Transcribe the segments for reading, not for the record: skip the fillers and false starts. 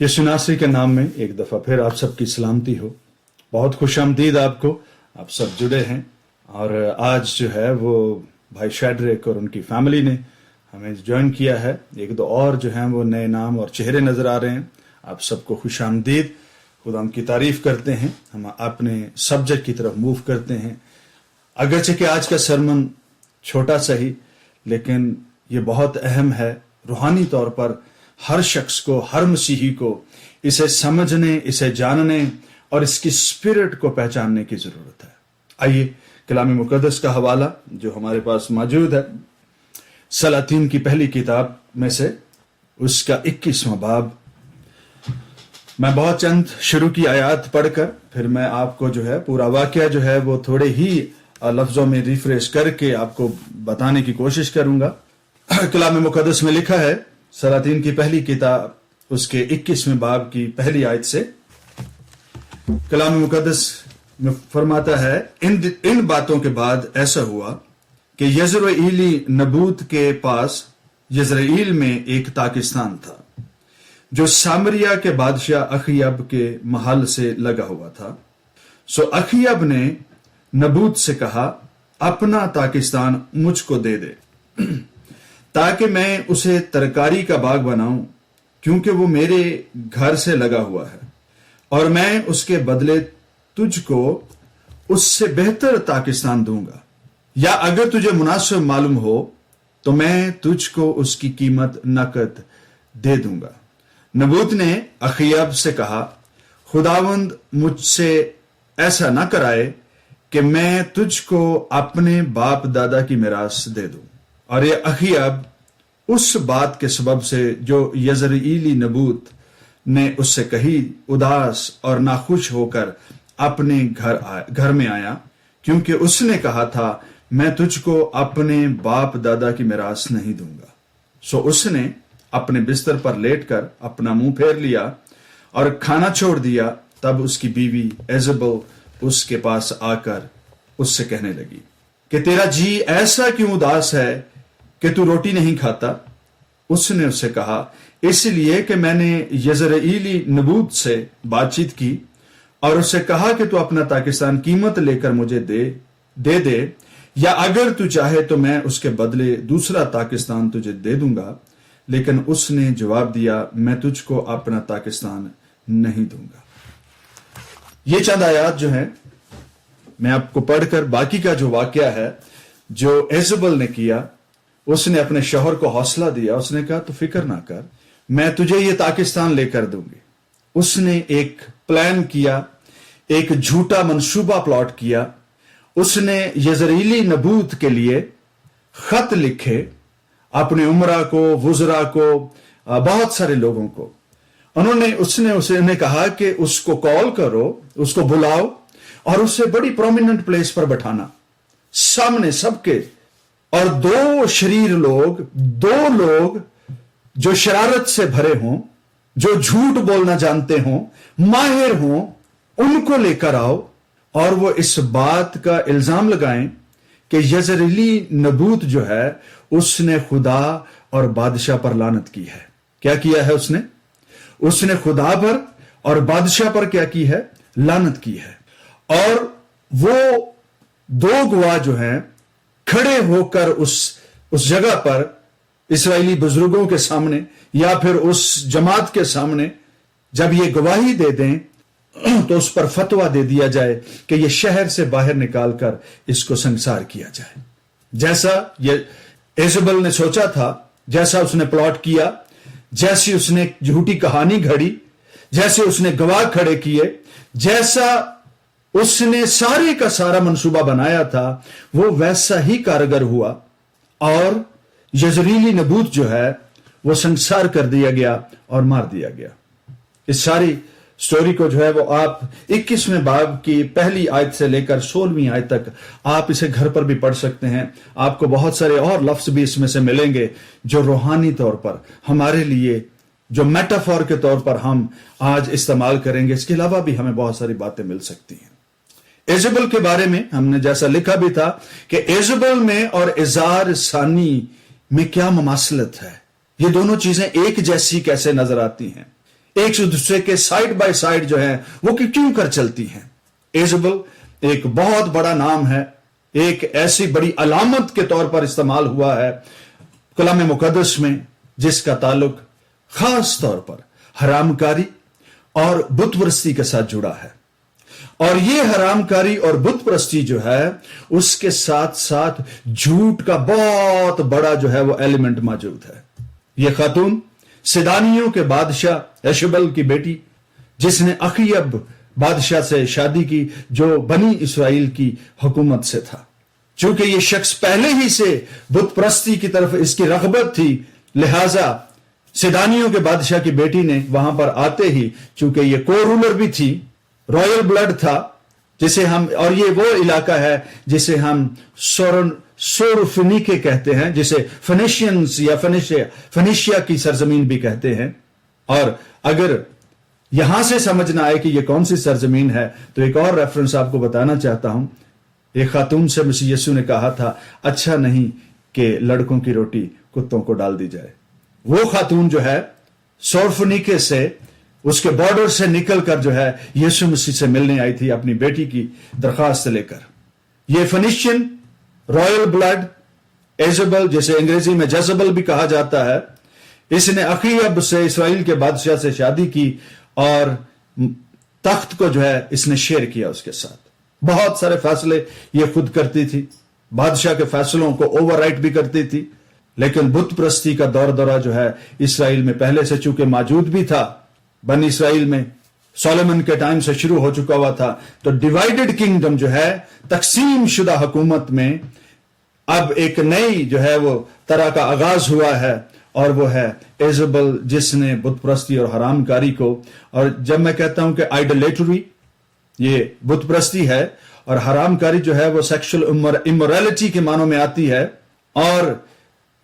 यीशु नासरी के नाम में एक दफा फिर आप सबकी सलामती हो। बहुत खुश आमदीद आपको, आप सब जुड़े हैं। और आज जो है वो भाई शैड्रिक और उनकी फैमिली ने हमें ज्वाइन किया है। एक दो और जो हैं वो नए नाम और चेहरे नजर आ रहे हैं। आप सबको खुश आमदीद, खुदा की तारीफ करते हैं। हम अपने सब्जेक्ट की तरफ मूव करते हैं। अगरचे कि आज का सरमन छोटा सही, लेकिन ये बहुत अहम है। रूहानी तौर पर हर शख्स को, हर मसीही को इसे समझने, इसे जानने और इसकी स्पिरिट को पहचानने की जरूरत है। आइए कलाम मुकद्दस का हवाला जो हमारे पास मौजूद है, सलातीन की पहली किताब में से उसका 21वां बाब। मैं बहुत चंद शुरू की आयत पढ़कर फिर मैं आपको जो है पूरा वाकया जो है वो थोड़े ही लफ्जों में रिफ्रेश करके आपको बताने की कोशिश करूंगा। कलाम मुकद्दस में लिखा है, सलातीन की पहली किताब उसके 21वें बाब की पहली आयत से कलाम मुकद्दस में फरमाता है, इन बातों के बाद ऐसा हुआ कि यजरेली नबूत के पास यजरेल में एक ताकिस्तान था जो सामरिया के बादशाह अखियब के महल से लगा हुआ था। सो अखियब ने नबूत से कहा, अपना ताकिस्तान मुझको दे दे ताकि मैं उसे तरकारी का बाग बनाऊं, क्योंकि वो मेरे घर से लगा हुआ है और मैं उसके बदले तुझको उससे बेहतर ताकिस्तान दूंगा, या अगर तुझे मुनासिब मालूम हो तो मैं तुझको उसकी कीमत नकद दे दूंगा। नबूत ने अखियब से कहा, खुदावंद मुझसे ऐसा ना कराए कि मैं तुझको अपने बाप दादा की मिरास दे दूं। और ये अखियब उस बात के सबब से जो यजरेली नबूत ने उससे कही उदास और नाखुश होकर अपने घर में आया, क्योंकि उसने कहा था, मैं तुझको अपने बाप दादा की मिरास नहीं दूंगा। सो उसने अपने बिस्तर पर लेटकर अपना मुंह फेर लिया और खाना छोड़ दिया। तब उसकी बीवी एजबल उसके पास आकर उससे कहने लगी कि तेरा जी ऐसा क्यों उदास है कि तू रोटी नहीं खाता? उसने उससे कहा, इसलिए कि मैंने यजरेली नबूत से बातचीत की और उससे कहा कि तू अपना ताकिस्तान कीमत लेकर मुझे दे, या अगर तू चाहे तो मैं उसके बदले दूसरा ताकिस्तान तुझे दे दूंगा। लेकिन उसने जवाब दिया, मैं तुझको अपना ताकिस्तान नहीं दूंगा। ये चंद आयात जो है मैं आपको पढ़कर बाकी का जो वाकया है जो एजबल ने किया, उसने अपने शौहर को हौसला दिया। उसने कहा, तो फिक्र ना कर, मैं तुझे ये ताकिस्तान लेकर दूंगी। उसने एक प्लान किया, एक झूठा मंसूबा प्लॉट किया। उसने यजरेली नबूत के लिए खत लिखे, अपने उमरा को, वुजरा को, बहुत सारे लोगों को। उसने उसे कहा कि उसको कॉल करो, उसको बुलाओ और उससे बड़ी प्रोमिनेंट प्लेस पर बैठाना सामने सबके। और दो लोग जो शरारत से भरे हों, जो झूठ बोलना जानते हों, माहिर हों, उनको लेकर आओ और वो इस बात का इल्जाम लगाएं कि यजरेली नबूत जो है उसने खुदा और बादशाह पर लानत की है। क्या किया है उसने खुदा पर और बादशाह पर क्या की है? लानत की है। और वो दो गवाह जो हैं खड़े होकर उस जगह पर इस्राएली बुजुर्गों के सामने या फिर उस जमात के सामने जब ये गवाही दे दें तो उस पर फतवा दे दिया जाए कि ये शहर से बाहर निकालकर इसको संसार किया जाए। जैसा ये एजबल ने सोचा था, जैसा उसने प्लॉट किया, जैसी उसने झूठी कहानी घड़ी, जैसे उसने गवाह खड़े किए, जैसा उसने सारे का सारा मंसूबा बनाया था, वो वैसा ही कारगर हुआ और यजरेली नबूत जो है वो संसार कर दिया गया और मार दिया गया। इस सारी स्टोरी को जो है वो आप 21वें बाब की पहली आयत से लेकर 16वीं आयत तक आप इसे घर पर भी पढ़ सकते हैं। आपको बहुत सारे और लफ्ज भी इसमें से मिलेंगे जो रूहानी तौर पर हमारे लिए, जो मेटाफोर के तौर पर हम आज इस्तेमाल करेंगे। इसके अलावा भी हमें बहुत सारी बातें मिल सकती हैं। एजबल के बारे में हमने जैसा लिखा भी था कि एजबल में और इजार सानी में क्या ममासलत है, ये दोनों चीजें एक जैसी कैसे नजर आती हैं। ایک دوسرے کے سائڈ بائی سائڈ جو ہے وہ کیوں کر چلتی ہیں. ایزبل ایک بہت بڑا نام ہے, ایک ایسی بڑی علامت کے طور پر استعمال ہوا ہے کلام مقدس میں, جس کا تعلق خاص طور پر حرام کاری اور بت پرستی کے ساتھ جڑا ہے. اور یہ حرام کاری اور بت پرستی جو ہے اس کے ساتھ ساتھ جھوٹ کا بہت بڑا جو ہے وہ ایلیمنٹ موجود ہے. یہ خاتون سیدانیوں کے بادشاہ ایشبل کی بیٹی, جس نے اخیب بادشاہ سے شادی کی جو بنی اسرائیل کی حکومت سے تھا. چونکہ یہ شخص پہلے ہی سے بت پرستی کی طرف اس کی رغبت تھی, لہذا سیدانیوں کے بادشاہ کی بیٹی نے وہاں پر آتے ہی, چونکہ یہ کو رولر بھی تھی, رائل بلڈ تھا, جسے ہم, اور یہ وہ علاقہ ہے جسے ہم سورفنیکے کہتے ہیں, جسے فنیشینز یا فنیشیا کی سرزمین بھی کہتے ہیں. اور اگر یہاں سے سمجھنا آئے کہ یہ کون سی سرزمین ہے تو ایک اور ریفرنس آپ کو بتانا چاہتا ہوں. ایک خاتون سے مسیح یسوع نے کہا تھا, اچھا نہیں کہ لڑکوں کی روٹی کتوں کو ڈال دی جائے. وہ خاتون جو ہے سورفنیکے سے, اس کے بارڈر سے نکل کر جو ہے یسوع مسیح سے ملنے آئی تھی اپنی بیٹی کی درخواست لے کر. یہ فنیشین رائل بلڈ ایزبل, جسے انگریزی میں جیزبل بھی کہا جاتا ہے, اس نے اخیب سے اسرائیل کے بادشاہ سے شادی کی اور تخت کو جو ہے اس نے شیئر کیا اس کے ساتھ. بہت سارے فیصلے یہ خود کرتی تھی, بادشاہ کے فیصلوں کو اوور رائٹ بھی کرتی تھی. لیکن بت پرستی کا دور دورہ جو ہے اسرائیل میں پہلے سے چونکہ موجود بھی تھا, بنی اسرائیل میں سولومن کے ٹائم سے شروع ہو چکا ہوا تھا, تو ڈیوائیڈڈ کنگڈم جو ہے, تقسیم شدہ حکومت میں اب ایک نئی جو ہے وہ طرح کا آغاز ہوا ہے, اور وہ ہے ایزبل, جس نے بت پرستی اور حرام کاری کو, اور جب میں کہتا ہوں کہ آئیڈولیٹری یہ بت پرستی ہے اور حرام کاری جو ہے وہ سیکشل امورالٹی کے معنوں میں آتی ہے, اور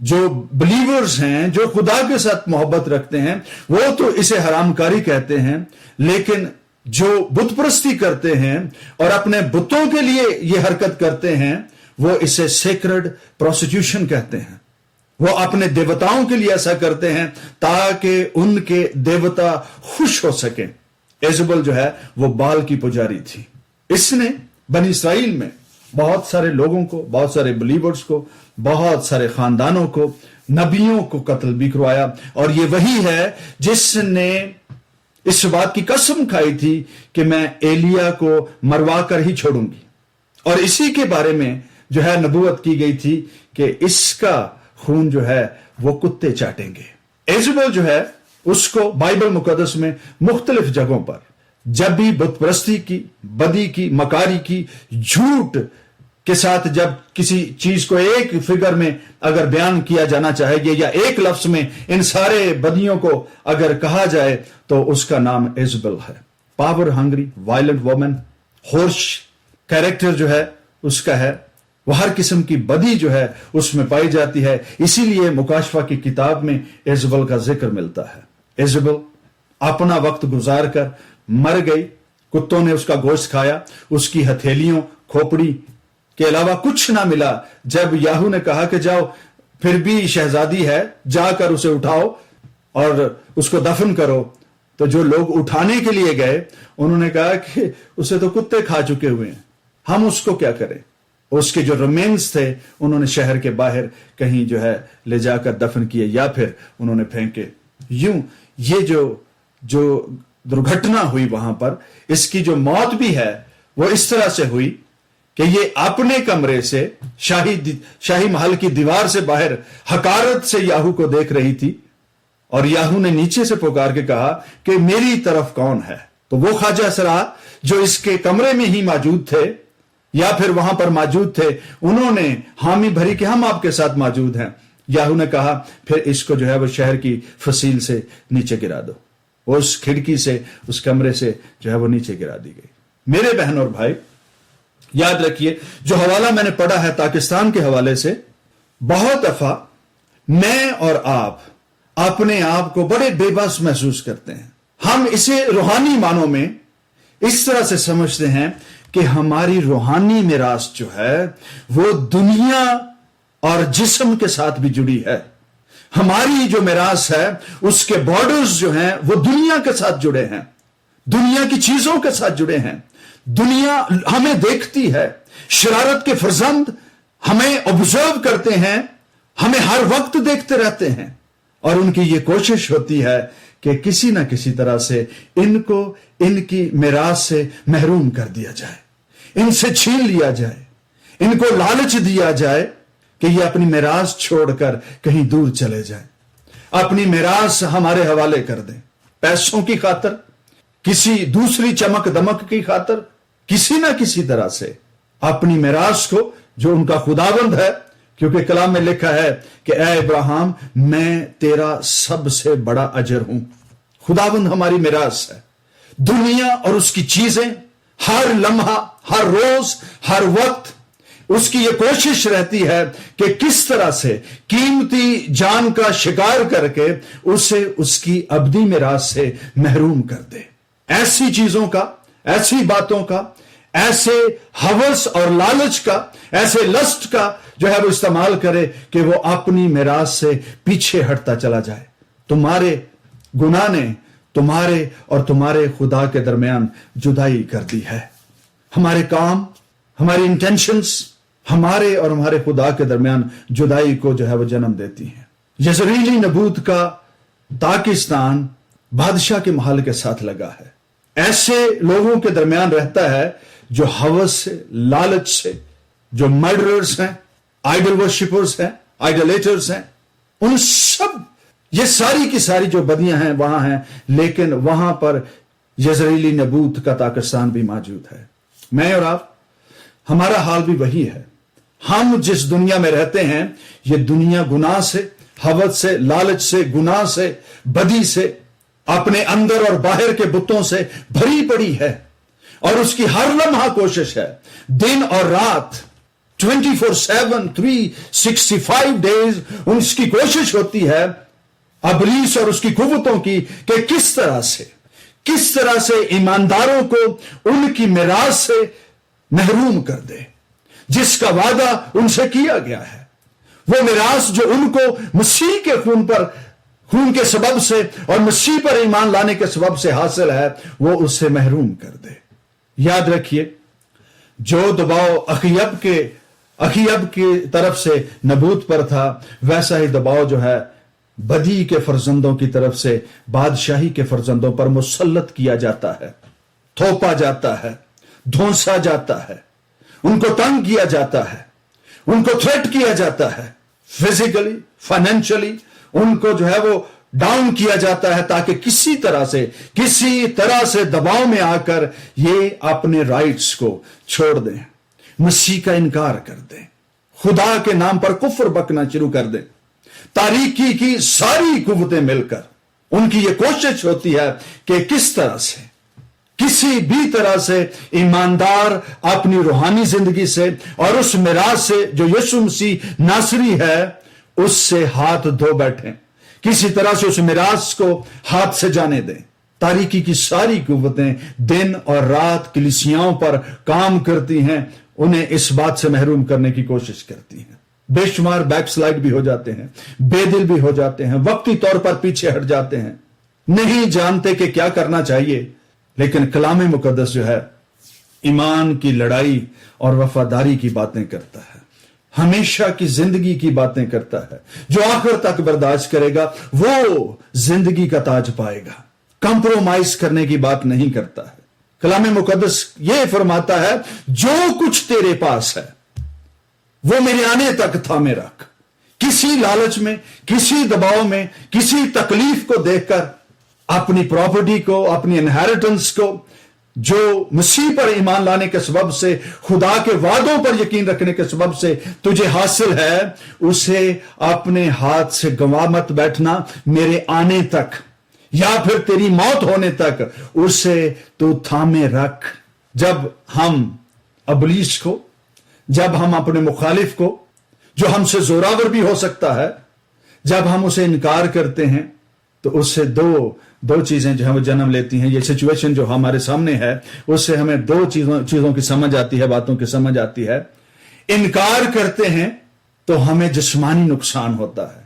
جو بلیورز ہیں, جو خدا کے ساتھ محبت رکھتے ہیں, وہ تو اسے حرام کاری کہتے ہیں, لیکن جو بت پرستی کرتے ہیں اور اپنے بتوں کے لیے یہ حرکت کرتے ہیں, وہ اسے سیکرڈ پروسٹیوشن کہتے ہیں. وہ اپنے دیوتاؤں کے لیے ایسا کرتے ہیں تاکہ ان کے دیوتا خوش ہو سکیں. ایزبل جو ہے وہ بال کی پجاری تھی. اس نے بنی اسرائیل میں بہت سارے لوگوں کو, بہت سارے بلیورز کو, بہت سارے خاندانوں کو, نبیوں کو قتل بھی کروایا. اور یہ وہی ہے جس نے اس بات کی قسم کھائی تھی کہ میں ایلیا کو مروا کر ہی چھوڑوں گی, اور اسی کے بارے میں جو ہے نبوت کی گئی تھی کہ اس کا خون جو ہے وہ کتے چاٹیں گے. ایزبل جو ہے اس کو بائبل مقدس میں مختلف جگہوں پر جب بھی بت پرستی کی, بدی کی, مکاری کی, جھوٹ کے ساتھ جب کسی چیز کو ایک فگر میں اگر بیان کیا جانا چاہے گی, یا ایک لفظ میں ان سارے بدیوں کو اگر کہا جائے, تو اس کا نام ایزبل ہے. Power hungry, violent woman, harsh character جو ہے اس کا ہے, وہ ہر قسم کی بدی جو ہے اس میں پائی جاتی ہے. اسی لیے مکاشفہ کی کتاب میں ایزبل کا ذکر ملتا ہے. ایزبل اپنا وقت گزار کر مر گئی, کتوں نے اس کا گوشت کھایا, اس کی ہتھیلیوں, کھوپڑی کے علاوہ کچھ نہ ملا. جب یاہو نے کہا کہ جاؤ, پھر بھی شہزادی ہے, جا کر اسے اٹھاؤ اور اس کو دفن کرو, تو جو لوگ اٹھانے کے لیے گئے انہوں نے کہا کہ اسے تو کتے کھا چکے ہوئے ہیں, ہم اس کو کیا کریں. اس کے جو ریمینز تھے انہوں نے شہر کے باہر کہیں جو ہے لے جا کر دفن کیے, یا پھر انہوں نے پھینکے. یوں یہ جو درگھٹنا ہوئی وہاں پر, اس کی جو موت بھی ہے وہ اس طرح سے ہوئی کہ یہ اپنے کمرے سے شاہی محل کی دیوار سے باہر حقارت سے یاہو کو دیکھ رہی تھی, اور یاہو نے نیچے سے پکار کے کہا کہ میری طرف کون ہے. تو وہ خواجہ سرا جو اس کے کمرے میں ہی موجود تھے یا پھر وہاں پر موجود تھے, انہوں نے حامی بھری کہ ہم آپ کے ساتھ موجود ہیں. یاہو نے کہا پھر اس کو جو ہے وہ شہر کی فصیل سے نیچے گرا دو. اس کھڑکی سے, اس کمرے سے جو ہے وہ نیچے گرا دی گئی. میرے بہن اور بھائی یاد رکھیے, جو حوالہ میں نے پڑھا ہے پاکستان کے حوالے سے, بہت دفعہ میں اور آپ اپنے آپ کو بڑے بے بس محسوس کرتے ہیں. ہم اسے روحانی معنوں میں اس طرح سے سمجھتے ہیں کہ ہماری روحانی میراث جو ہے وہ دنیا اور جسم کے ساتھ بھی جڑی ہے. ہماری جو میراث ہے اس کے بارڈرز جو ہیں وہ دنیا کے ساتھ جڑے ہیں، دنیا کی چیزوں کے ساتھ جڑے ہیں۔ دنیا ہمیں دیکھتی ہے، شرارت کے فرزند ہمیں آبزرو کرتے ہیں، ہمیں ہر وقت دیکھتے رہتے ہیں، اور ان کی یہ کوشش ہوتی ہے کہ کسی نہ کسی طرح سے ان کو ان کی میراث سے محروم کر دیا جائے، ان سے چھین لیا جائے، ان کو لالچ دیا جائے کہ یہ اپنی میراث چھوڑ کر کہیں دور چلے جائیں، اپنی میراث ہمارے حوالے کر دیں، پیسوں کی خاطر، کسی دوسری چمک دمک کی خاطر، کسی نہ کسی طرح سے اپنی میراث کو جو ان کا خداوند ہے، کیونکہ کلام میں لکھا ہے کہ اے ابراہیم میں تیرا سب سے بڑا اجر ہوں۔ خداوند ہماری میراث ہے۔ دنیا اور اس کی چیزیں ہر لمحہ، ہر روز، ہر وقت اس کی یہ کوشش رہتی ہے کہ کس طرح سے قیمتی جان کا شکار کر کے اسے اس کی ابدی میراث سے محروم کر دے۔ ایسی چیزوں کا، ایسی باتوں کا، ایسے ہوس اور لالچ کا، ایسے لسٹ کا جو ہے وہ استعمال کرے کہ وہ اپنی میراث سے پیچھے ہٹتا چلا جائے۔ تمہارے گناہ نے تمہارے اور تمہارے خدا کے درمیان جدائی کر دی ہے۔ ہمارے کام، ہماری انٹینشنز ہمارے اور ہمارے خدا کے درمیان جدائی کو جو ہے وہ جنم دیتی ہیں۔ یزریلی نبوت کا پاکستان بادشاہ کے محل کے ساتھ لگا ہے۔ ایسے لوگوں کے درمیان رہتا ہے جو ہوس سے، لالچ سے، جو مرڈررز ہیں، آئیڈل ورشپرز ہیں، آئیڈلیٹرز ہیں، ان سب یہ ساری کی ساری جو بدیاں ہیں وہاں ہیں، لیکن وہاں پر یزریلی نبوت کا پاکستان بھی موجود ہے۔ میں اور آپ، ہمارا حال بھی وہی ہے۔ ہم جس دنیا میں رہتے ہیں یہ دنیا گناہ سے، ہوس سے، لالچ سے، گناہ سے، بدی سے، اپنے اندر اور باہر کے بتوں سے بھری پڑی ہے، اور اس کی ہر لمحہ کوشش ہے، دن اور رات 24/7 365 ڈیز اس کی کوشش ہوتی ہے ابلیس اور اس کی قوتوں کی کہ کس طرح سے ایمانداروں کو ان کی میراث سے محروم کر دے، جس کا وعدہ ان سے کیا گیا ہے، وہ میراث جو ان کو مسیح کے خون کے سبب سے اور مسیح پر ایمان لانے کے سبب سے حاصل ہے، وہ اس سے محروم کر دے۔ یاد رکھیے، جو دباؤ اخیب کی طرف سے نبوت پر تھا، ویسا ہی دباؤ جو ہے بدی کے فرزندوں کی طرف سے بادشاہی کے فرزندوں پر مسلط کیا جاتا ہے، تھوپا جاتا ہے، دھونسا جاتا ہے، ان کو تنگ کیا جاتا ہے، ان کو تھریٹ کیا جاتا ہے، فزیکلی، فائنینشلی ان کو جو ہے وہ ڈاؤن کیا جاتا ہے، تاکہ کسی طرح سے دباؤ میں آ کر یہ اپنے رائٹس کو چھوڑ دیں، مسیح کا انکار کر دیں، خدا کے نام پر کفر بکنا شروع کر دیں۔ تاریکی کی ساری قوتیں مل کر ان کی یہ کوشش ہوتی ہے کہ کس طرح سے، کسی بھی طرح سے ایماندار اپنی روحانی زندگی سے اور اس میراث سے جو یسوع مسیح ناصری ہے اس سے ہاتھ دھو بیٹھیں، کسی طرح سے اس میراث کو ہاتھ سے جانے دیں۔ تاریکی کی ساری قوتیں دن اور رات کلیسیاؤں پر کام کرتی ہیں، انہیں اس بات سے محروم کرنے کی کوشش کرتی ہیں۔ بے شمار بیک سلائیڈ بھی ہو جاتے ہیں، بے دل بھی ہو جاتے ہیں، وقتی طور پر پیچھے ہٹ جاتے ہیں، نہیں جانتے کہ کیا کرنا چاہیے۔ لیکن کلام مقدس جو ہے ایمان کی لڑائی اور وفاداری کی باتیں کرتا ہے، ہمیشہ کی زندگی کی باتیں کرتا ہے۔ جو آخر تک برداشت کرے گا وہ زندگی کا تاج پائے گا، کمپرومائز کرنے کی بات نہیں کرتا ہے۔ کلام مقدس یہ فرماتا ہے جو کچھ تیرے پاس ہے وہ میرے آنے تک تھامے رکھ۔ کسی لالچ میں، کسی دباؤ میں، کسی تکلیف کو دیکھ کر اپنی پراپرٹی کو، اپنی انہیریٹنس کو جو مسیح پر ایمان لانے کے سبب سے، خدا کے وعدوں پر یقین رکھنے کے سبب سے تجھے حاصل ہے، اسے اپنے ہاتھ سے گنوا مت بیٹھنا میرے آنے تک یا پھر تیری موت ہونے تک، اسے تو تھامے رکھ۔ جب ہم ابلیس کو، جب ہم اپنے مخالف کو جو ہم سے زوراور بھی ہو سکتا ہے، جب ہم اسے انکار کرتے ہیں تو اس سے دو چیزیں جو ہیں وہ جنم لیتی ہیں۔ یہ سچویشن جو ہمارے سامنے ہے اس سے ہمیں دو چیزوں کی سمجھ آتی ہے، باتوں کی سمجھ آتی ہے۔ انکار کرتے ہیں تو ہمیں جسمانی نقصان ہوتا ہے،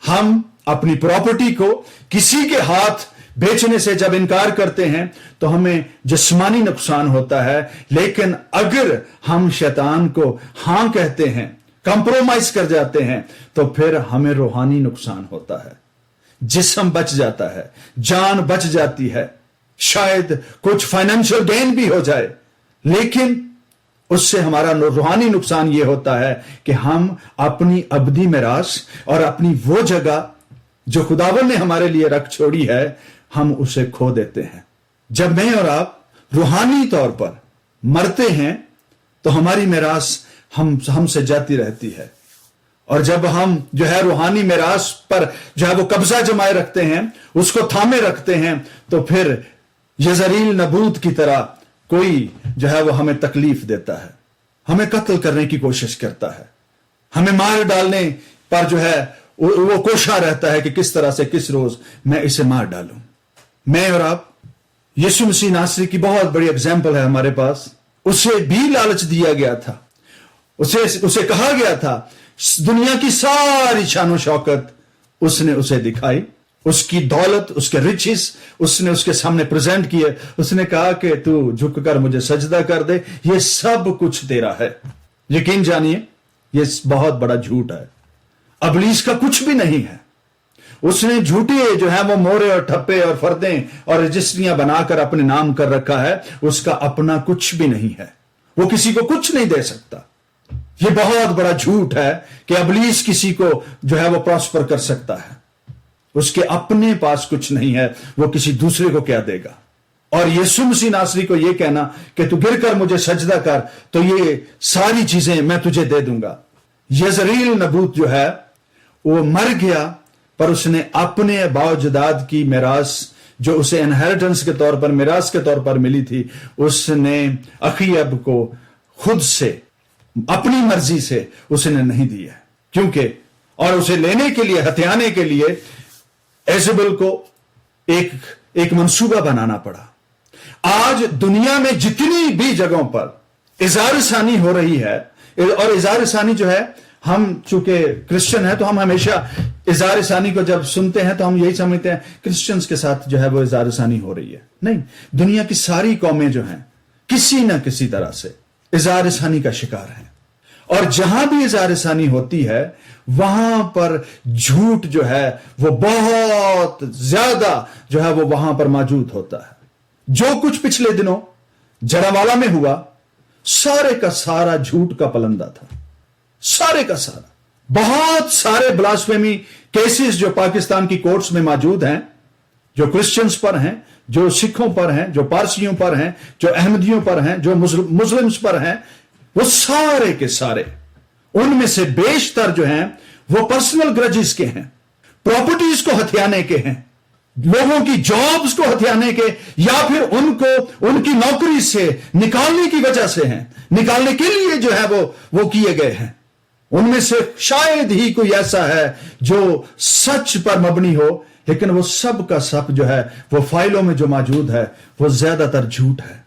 हम अपनी प्रॉपर्टी को किसी के हाथ बेचने से जब इनकार करते हैं तो हमें जिस्मानी नुकसान होता है, लेकिन अगर हम शैतान को हां कहते हैं, कंप्रोमाइज कर जाते हैं, तो फिर हमें रूहानी नुकसान होता है। जिस्म बच जाता है, जान बच जाती है, शायद कुछ फाइनेंशियल गेन भी हो जाए, लेकिन उससे हमारा रूहानी नुकसान यह होता है कि हम अपनी अबदी मिरास और अपनी वो जगह जो खुदावन ने हमारे लिए रख छोड़ी है, हम उसे खो देते हैं। जब मैं और आप रूहानी तौर पर मरते हैं तो हमारी मिरास हमसे जाती रहती है, और जब हम जो है रूहानी मिरास पर जो है वो कब्जा जमाए रखते हैं, उसको थामे रखते हैं, तो फिर यज़रील नबूत की तरह कोई जो है वो हमें तकलीफ देता है, हमें कत्ल करने की कोशिश करता है, हमें मार डालने पर जो है वो कोशा रहता है कि किस तरह से किस रोज मैं इसे मार डालूं। मैं और आप, यीशु मसीह नासरी की बहुत बड़ी एग्जाम्पल है हमारे पास। उसे भी लालच दिया गया था, उसे कहा गया था दुनिया की सारी शान शौकत उसने उसे दिखाई, उसकी दौलत, उसके रिचेस उसने उसके सामने प्रेजेंट किए। उसने कहा कि तू झुककर मुझे सजदा कर दे, ये सब कुछ तेरा है। यकीन जानिए ये बहुत बड़ा झूठ है, अबलीस का कुछ भी नहीं है। उसने झूठे जो है वो मोरे और ठप्पे और फर्दे और रजिस्ट्रियां बनाकर अपने नाम कर रखा है, उसका अपना कुछ भी नहीं है, वो किसी को कुछ नहीं दे सकता। ये बहुत बड़ा झूठ है कि अबलीस किसी को जो है वो प्रॉस्पर कर सकता है, उसके अपने पास कुछ नहीं है, वो किसी दूसरे को क्या देगा। और यीशु मसीह नासरी को यह कहना कि तू गिर कर मुझे सजदा कर, तो ये सारी चीजें मैं तुझे दे दूंगा। यज़रील नबूत जो है वो मर गया, पर उसने अपने बावजदाद की मिरास जो उसे इनहेरिटेंस के तौर पर, मिरास के तौर पर मिली थी, उसने अखीयब को खुद से अपनी मर्जी से उसने नहीं दिया, क्योंकि और उसे लेने के लिए, हथियाने के लिए एजेबेल को एक मंसूबा बनाना पड़ा। आज दुनिया में जितनी भी जगहों पर इज़ारसानी हो रही है, और इज़ारसानी जो है, हम चूंकि क्रिश्चियन है तो हम हमेशा इज़ारसानी को जब सुनते हैं तो हम यही समझते हैं क्रिश्चियंस के साथ जो है वो इज़ारसानी हो रही है। नहीं, दुनिया की सारी कौमें जो हैं किसी ना किसी तरह से इज़ारसानी का शिकार हैं, और जहां भी इज़ारसानी होती है वहां पर झूठ जो है वो बहुत ज्यादा जो है वो वहां पर मौजूद होता है। जो कुछ पिछले दिनों जरावाला में हुआ, सारे का सारा झूठ का पलंदा था, सारे का सारा। बहुत सारे ब्लास्फेमी केसेस जो पाकिस्तान की कोर्ट्स में मौजूद हैं, जो क्रिश्चियंस पर हैं, जो सिखों पर हैं, जो पारसियों पर हैं, जो अहमदियों पर हैं, जो मुस्लिम्स पर हैं, वो सारे के सारे, उनमें से बेशतर जो हैं वो पर्सनल ग्रजेस के हैं, प्रॉपर्टीज को हथियाने के हैं, लोगों की जॉब्स को हथियाने के, या फिर उनको उनकी नौकरी से निकालने की वजह से हैं, निकालने के लिए जो है वो किए गए हैं। उनमें से शायद ही कोई ऐसा है जो सच पर मबनी हो, लेकिन वो सब का सब जो है वो फाइलों में जो मौजूद है वो ज्यादातर झूठ है,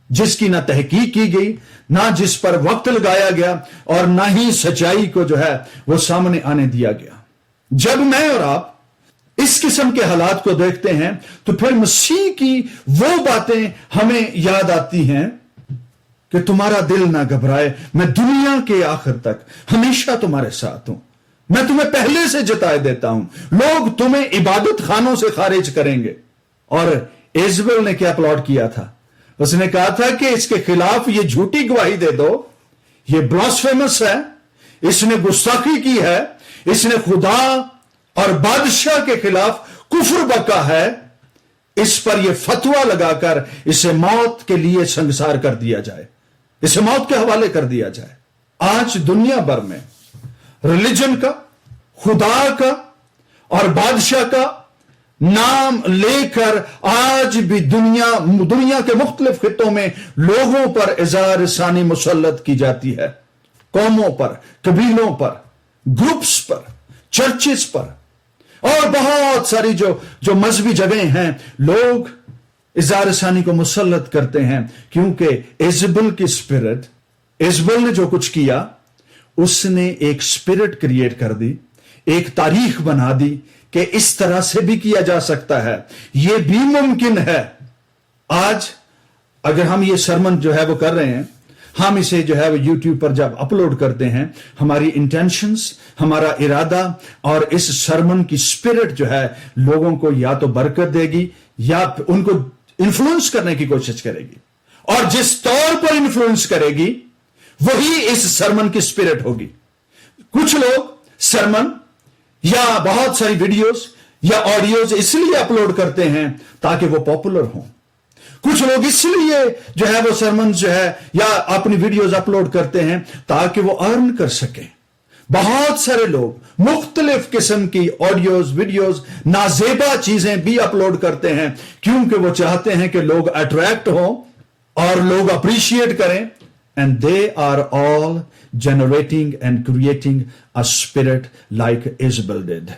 जिसकी ना तहकीक की गई, ना जिस पर वक्त लगाया गया, और ना ही सच्चाई को जो है वो सामने आने दिया गया। जब मैं और आप इस किस्म के हालात को देखते हैं तो फिर मसीह की वो बातें हमें याद आती हैं कि तुम्हारा दिल ना घबराए, मैं दुनिया के आखिर तक हमेशा तुम्हारे साथ हूं, मैं तुम्हें पहले से जताए देता हूं, लोग तुम्हें इबादत खानों से खारिज करेंगे। और इज़बेल ने क्या प्लॉट किया था? उसने कहा था कि इसके खिलाफ ये झूठी गवाही दे दो, ये ब्लास्फेमस है, इसने गुस्ताखी की है, इसने खुदा और बादशाह के खिलाफ कुफ्र बका है, इस पर यह फतवा लगाकर इसे मौत के लिए संसार कर दिया जाए, इसे मौत के हवाले कर दिया जाए। आज दुनिया भर में रिलीजन का, खुदा का और बादशाह का नाम लेकर आज भी दुनिया के मुख्तलिफ खित्तों में लोगों पर इज़ार सानी मुसल्लत की जाती है, कौमों पर, कबीलों पर, ग्रुप्स पर, चर्चेस पर, और बहुत सारी जो मजहबी जगहें हैं, लोग इज़ार सानी को मुसल्लत करते हैं, क्योंकि इज़बेल की स्पिरिट, इज़बेल ने जो कुछ किया, उसने एक स्पिरिट क्रिएट कर दी, एक तारीख बना दी कि इस तरह से भी किया जा सकता है, ये भी मुमकिन है। आज अगर हम ये सरमन जो है वो कर रहे हैं, हम इसे जो है वो YouTube पर जब अपलोड करते हैं, हमारी इंटेंशंस, हमारा इरादा और इस सरमन की स्पिरिट जो है लोगों को या तो बरकत देगी या उनको इन्फ्लुएंस करने की कोशिश करेगी, और जिस तौर पर इन्फ्लुएंस करेगी वही इस सरमन की स्पिरिट होगी। कुछ लोग सरमन या बहुत सारी वीडियोस या ऑडियोज इसलिए अपलोड करते हैं ताकि वो पॉपुलर हों। कुछ लोग इसलिए जो है वो सरमन जो है या अपनी वीडियोस अपलोड करते हैं ताकि वो अर्न कर सके। बहुत सारे लोग मुख्तलिफ किस्म की ऑडियोज, वीडियोस, नाजेबा चीजें भी अपलोड करते हैं क्योंकि वो चाहते हैं कि लोग अट्रैक्ट हों और लोग अप्रिशिएट करें। And they are all generating and creating a spirit like Isabel did.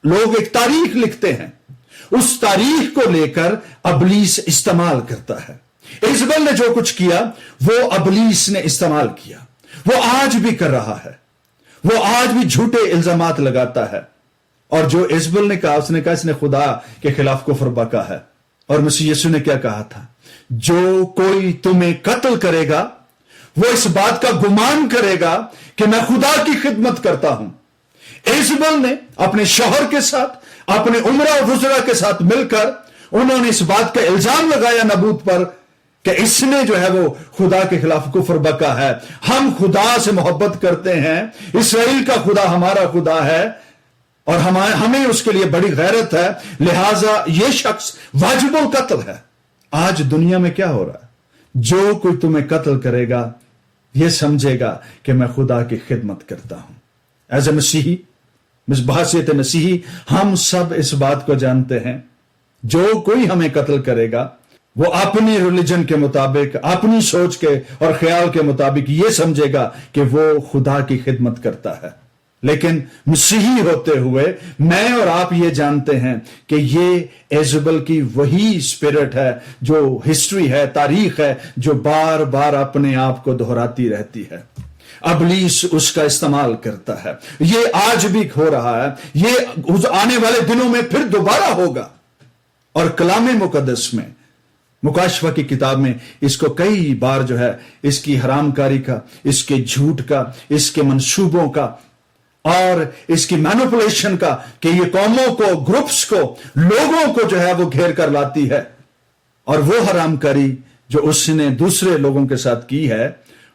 लोग एक तारीख लिखते हैं, उस तारीख को लेकर अबलीस इस्तेमाल करता है। इजबेल ने जो कुछ किया वो अबलीस ने इस्तेमाल किया, वो आज भी कर रहा है। वो आज भी झूठे इल्जामात लगाता है। और जो इजबेल ने कहा, उसने कहा इसने खुदा के खिलाफ कुफ्र बका है। और मसीह यीशु ने क्या कहा था? जो कोई तुम्हें कत्ल करेगा वो इस बात का गुमान करेगा कि मैं खुदा की खिदमत करता हूं। इजबेल ने अपने शौहर के साथ, अपने उमरा वुजरा के साथ मिलकर उन्होंने इस बात का इल्जाम लगाया नबूत पर कि इसने जो है वो खुदा के खिलाफ कुफ्र बका है। हम खुदा से मोहब्बत करते हैं, इसराइल का खुदा हमारा खुदा है और हमें उसके लिए बड़ी गैरत है, लिहाजा ये शख्स वाजिबुल कत्ल है। आज दुनिया में क्या हो रहा है? जो कोई तुम्हें कत्ल करेगा ये समझेगा कि मैं खुदा की खिदमत करता हूं। एज ए मसीही, बहसीयत मसीही, हम सब इस बात को जानते हैं, जो कोई हमें कत्ल करेगा वो अपनी रिलीजन के मुताबिक, अपनी सोच के और ख्याल के मुताबिक ये समझेगा कि वो खुदा की खिदमत करता है। लेकिन मसीही होते हुए मैं और आप ये जानते हैं कि ये इजबेल की वही स्पिरिट है, जो हिस्ट्री है, तारीख है, जो बार बार अपने आप को दोहराती रहती है। अबलीस उसका इस्तेमाल करता है। ये आज भी हो रहा है, ये आने वाले दिनों में फिर दोबारा होगा। और कलाम मुकद्दस में, मुकाशफा की किताब में इसको कई बार जो है इसकी हरामकारी का, इसके झूठ का, इसके मंसूबों का और इसकी मैनिपुलेशन का कि ये कौमों को, ग्रुप्स को, लोगों को जो है वो घेर कर लाती है। और वो हरामकारी जो उसने दूसरे लोगों के साथ की है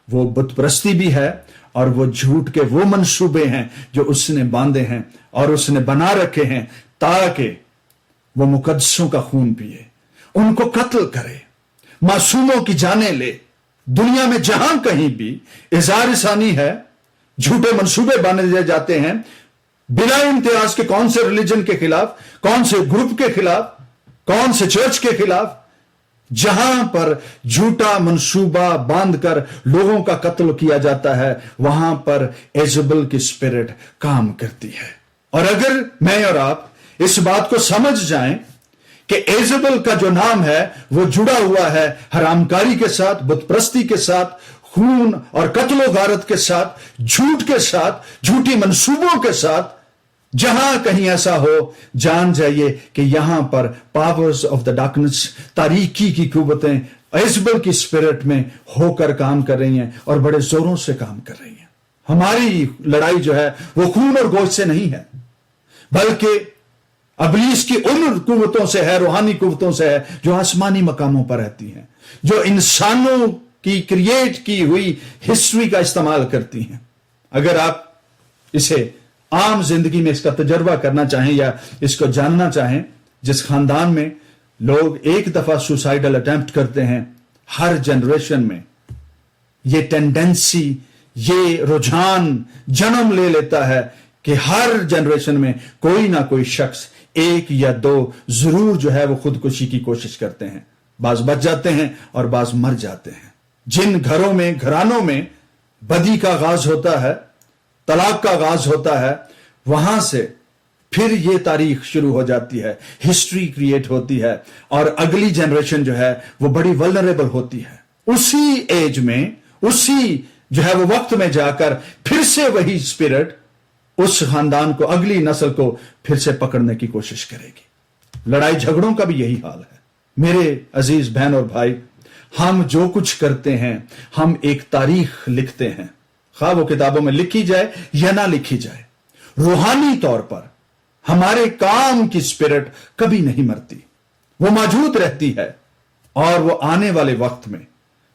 वो बुतपरस्ती भी है और वो झूठ के वो मंसूबे हैं जो उसने बांधे हैं और उसने बना रखे हैं ताकि वो मुकद्दसों का खून पिए, उनको कत्ल करे, मासूमों की जानें ले। दुनिया में जहां कहीं भी इज़हार-ए-सानी है, झूठे मंसूबे बांधे जाते हैं बिना इम्तियाज के, कौन से रिलीजन के खिलाफ, कौन से ग्रुप के खिलाफ, कौन से चर्च के खिलाफ। जहां पर झूठा मंसूबा बांधकर लोगों का कत्ल किया जाता है वहां पर इजबेल की स्पिरिट काम करती है। और अगर मैं और आप इस बात को समझ जाएं कि इजबेल का जो नाम है वो जुड़ा हुआ है हरामकारी के साथ, बुतपरस्ती के साथ, खून और कत्लो गारत के साथ, झूठ के साथ, झूठी मंसूबों के साथ, जहां कहीं ऐसा हो जान जाइए कि यहां पर पावर्स ऑफ द डार्कनेस, तारीकी की कुव्वतें इजबेल की स्पिरिट में होकर काम कर रही हैं और बड़े जोरों से काम कर रही हैं। हमारी लड़ाई जो है वो खून और गोश्त से नहीं है, बल्कि अबलीस की उन कुव्वतों से है, रूहानी कुव्वतों से है जो आसमानी मकामों पर रहती हैं, जो इंसानों की क्रिएट की हुई हिस्ट्री का इस्तेमाल करती हैं। अगर आप इसे आम जिंदगी में इसका तजर्बा करना चाहें या इसको जानना चाहें, जिस खानदान में लोग एक दफा सुसाइडल अटेम्प्ट करते हैं, हर जनरेशन में ये टेंडेंसी, ये रुझान जन्म ले लेता है कि हर जनरेशन में कोई ना कोई शख्स, एक या दो जरूर जो है वो खुदकुशी की कोशिश करते हैं। बाज बच जाते हैं और बाज मर जाते हैं। जिन घरों में, घरानों में बदी का आगाज होता है, तलाक का आगाज होता है, वहां से फिर ये तारीख शुरू हो जाती है, हिस्ट्री क्रिएट होती है और अगली जनरेशन जो है वो बड़ी वल्नरेबल होती है। उसी एज में, उसी जो है वो वक्त में जाकर फिर से वही स्पिरिट उस खानदान को, अगली नस्ल को फिर से पकड़ने की कोशिश करेगी। लड़ाई झगड़ों का भी यही हाल है। मेरे अजीज बहन और भाई, हम जो कुछ करते हैं, हम एक तारीख लिखते हैं, खा वो किताबों में लिखी जाए या ना लिखी जाए। रूहानी तौर पर हमारे काम की स्पिरिट कभी नहीं मरती, वो मौजूद रहती है और वो आने वाले वक्त में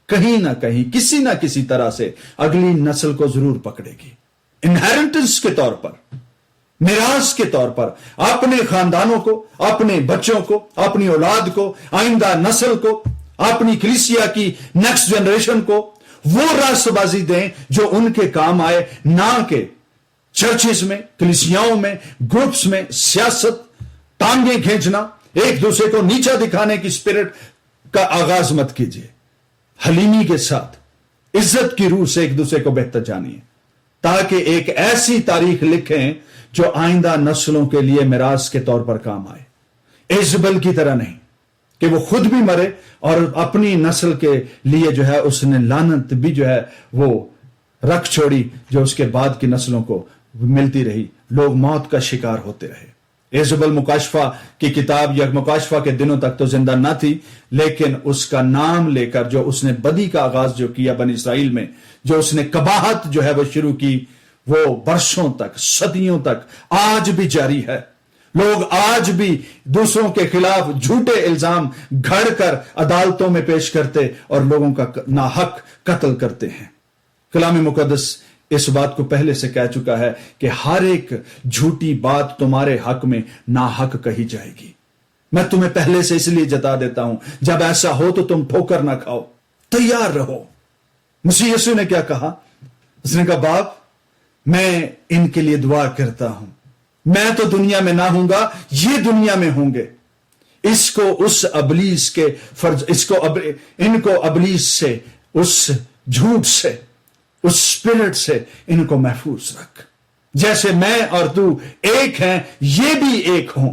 कहीं ना कहीं, किसी ना किसी तरह से अगली नस्ल को जरूर पकड़ेगी। इनहेरिटेंस के तौर पर, मिरास के तौर पर अपने खानदानों को, अपने बच्चों को, अपनी औलाद को, आइंदा नस्ल को, अपनी कलीसिया की नेक्स्ट जनरेशन को वो रास्तबाजी दें जो उनके काम आए, ना कि चर्चेस में, कलीसियाओं में, ग्रुप्स में सियासत, टांगे खींचना, एक दूसरे को नीचा दिखाने की स्पिरिट का आगाज मत कीजिए। हलीमी के साथ, इज्जत की रूह से एक दूसरे को बेहतर जानिए, ताकि एक ऐसी तारीख लिखें जो आइंदा नस्लों के लिए मिरास के तौर पर काम आए। इजबल की तरह नहीं कि वो खुद भी मरे और अपनी नस्ल के लिए जो है उसने लानत भी जो है वो रख छोड़ी, जो उसके बाद की नस्लों को मिलती रही। लोग मौत का शिकार होते रहे। इजबल मुकाशफा की किताब या मुकाशफा के दिनों तक तो जिंदा ना थी, लेकिन उसका नाम लेकर जो उसने बदी का आगाज जो किया बनी इसराइल में, जो उसने कबाहत जो है वो शुरू की, वो बरसों तक, सदियों तक आज भी जारी है। लोग आज भी दूसरों के खिलाफ झूठे इल्जाम घड़ कर अदालतों में पेश करते और लोगों का नाहक कत्ल करते हैं। कलाम मुकद्दस इस बात को पहले से कह चुका है कि हर एक झूठी बात तुम्हारे हक में नाहक कही जाएगी। मैं तुम्हें पहले से इसलिए जता देता हूं, जब ऐसा हो तो तुम ठोकर ना खाओ, तैयार रहो। मसीह यीशु ने क्या कहा? उसने कहा, बाप मैं इनके लिए दुआ करता हूं, मैं तो दुनिया में ना हूंगा, ये दुनिया में होंगे। इसको उस अबलीस के फर्ज, इनको अबलीस से, उस झूठ से, उस स्पिरिट से इनको महफूज रख। जैसे मैं और तू एक हैं, ये भी एक हों,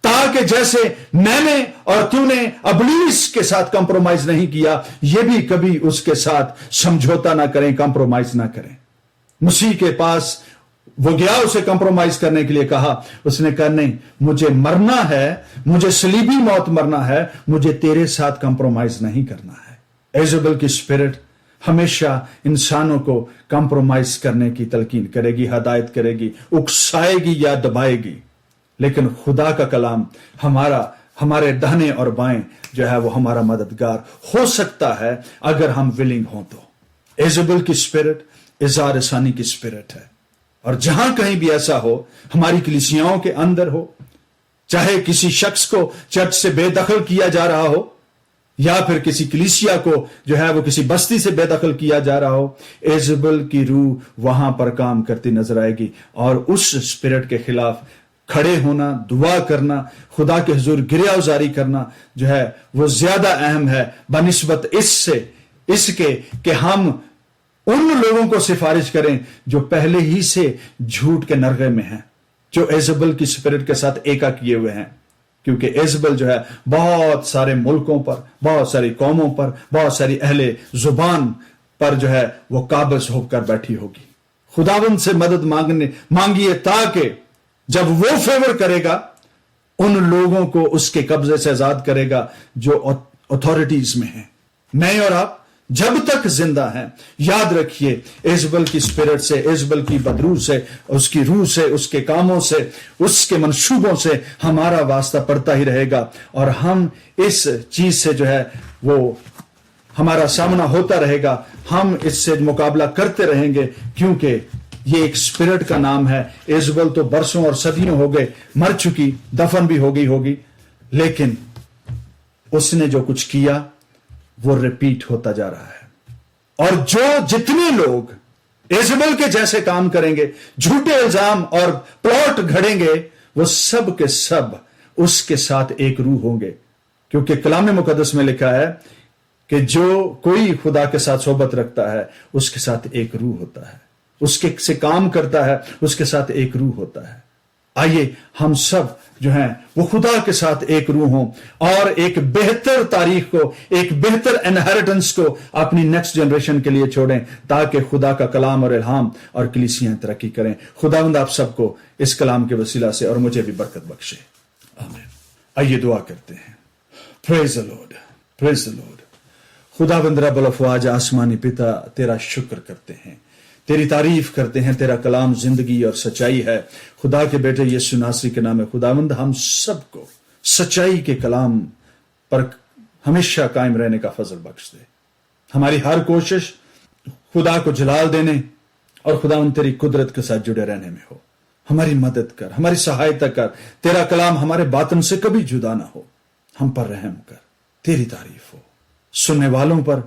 ताकि जैसे मैंने और तूने अबलीस के साथ कंप्रोमाइज नहीं किया, ये भी कभी उसके साथ समझौता ना करें, कंप्रोमाइज ना करें। मसीह के पास वो गया, उसे कंप्रोमाइज करने के लिए कहा, उसने कहा नहीं, मुझे मरना है, मुझे सलीबी मौत मरना है, मुझे तेरे साथ कंप्रोमाइज नहीं करना है। इजबल की स्पिरिट हमेशा इंसानों को कंप्रोमाइज करने की तलकीन करेगी, हदायत करेगी, उकसाएगी या दबाएगी। लेकिन खुदा का कलाम हमारे दाहिने और बाएं जो है वो हमारा मददगार हो सकता है अगर हम विलिंग हों तो। इजबल की स्पिरिट इज़हार सानी की स्पिरिट है, और जहां कहीं भी ऐसा हो, हमारी कलीसियाओं के अंदर हो, चाहे किसी शख्स को चर्च से बेदखल किया जा रहा हो या फिर किसी कलीसिया को जो है वो किसी बस्ती से बेदखल किया जा रहा हो, इजबल की रूह वहां पर काम करती नजर आएगी। और उस स्पिरिट के खिलाफ खड़े होना, दुआ करना, खुदा के हुजूर गिरियावजारी करना जो है वो ज्यादा अहम है बनिस्बत इसके कि हम उन लोगों को सिफारिश करें जो पहले ही से झूठ के नरगे में हैं, जो इजबल की स्पिरिट के साथ एका किए हुए हैं। क्योंकि इजबल जो है बहुत सारे मुल्कों पर, बहुत सारी कौमों पर, बहुत सारी अहले जुबान पर जो है वो काबिज होकर बैठी होगी। खुदावंद से मदद मांगिए ताकि जब वो फेवर करेगा, उन लोगों को उसके कब्जे से आजाद करेगा जो अथॉरिटीज में हैं। मैं और आप जब तक जिंदा हैं, याद रखिए, इजबल की स्पिरिट से, इजबल की बदरूह से, उसकी रूह से, उसके कामों से, उसके मंसूबों से हमारा वास्ता पड़ता ही रहेगा। और हम इस चीज से जो है वो हमारा सामना होता रहेगा, हम इससे मुकाबला करते रहेंगे, क्योंकि ये एक स्पिरिट का नाम है। इजबल तो बरसों और सदियों हो गए मर चुकी, दफन भी हो गई होगी, लेकिन उसने जो कुछ किया वो रिपीट होता जा रहा है। और जितने लोग इजबल के जैसे काम करेंगे, झूठे इल्जाम और प्लॉट घड़ेंगे, वो सब के सब उसके साथ एक रूह होंगे। क्योंकि कलाम मुकद्दस में लिखा है कि जो कोई खुदा के साथ सोबत रखता है उसके साथ एक रूह होता है, उसके से काम करता है उसके साथ एक रूह होता है। آئیے ہم سب جو ہیں وہ خدا کے ساتھ ایک روح ہوں اور ایک بہتر تاریخ کو، ایک بہتر انہیریٹنس کو اپنی نیکسٹ جنریشن کے لیے چھوڑیں، تاکہ خدا کا کلام اور الہام اور کلیسیاں ترقی کریں۔ خداوند آپ سب کو اس کلام کے وسیلہ سے اور مجھے بھی برکت بخشے، آمین۔ آئیے دعا کرتے ہیں۔ پریز دی لارڈ، پریز دی لارڈ۔ خداوند رب الافواج آسمانی پتا، تیرا شکر کرتے ہیں، تیری تعریف کرتے ہیں، تیرا کلام زندگی اور سچائی ہے۔ خدا کے بیٹے یسوع ناصری کے نام میں خداوند ہم سب کو سچائی کے کلام پر ہمیشہ قائم رہنے کا فضل بخش دے۔ ہماری ہر کوشش خدا کو جلال دینے اور خداوند تیری قدرت کے ساتھ جڑے رہنے میں ہو۔ ہماری مدد کر، ہماری سہایتا کر، تیرا کلام ہمارے باطن سے کبھی جدا نہ ہو۔ ہم پر رحم کر، تیری تعریف ہو، سننے والوں پر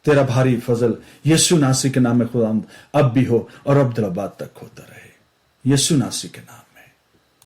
تیرا بھاری فضل یسوع ناصری کے نام میں خداوند اب بھی ہو اور ابدالآباد تک ہوتا رہے، یسوع ناصری کے نام۔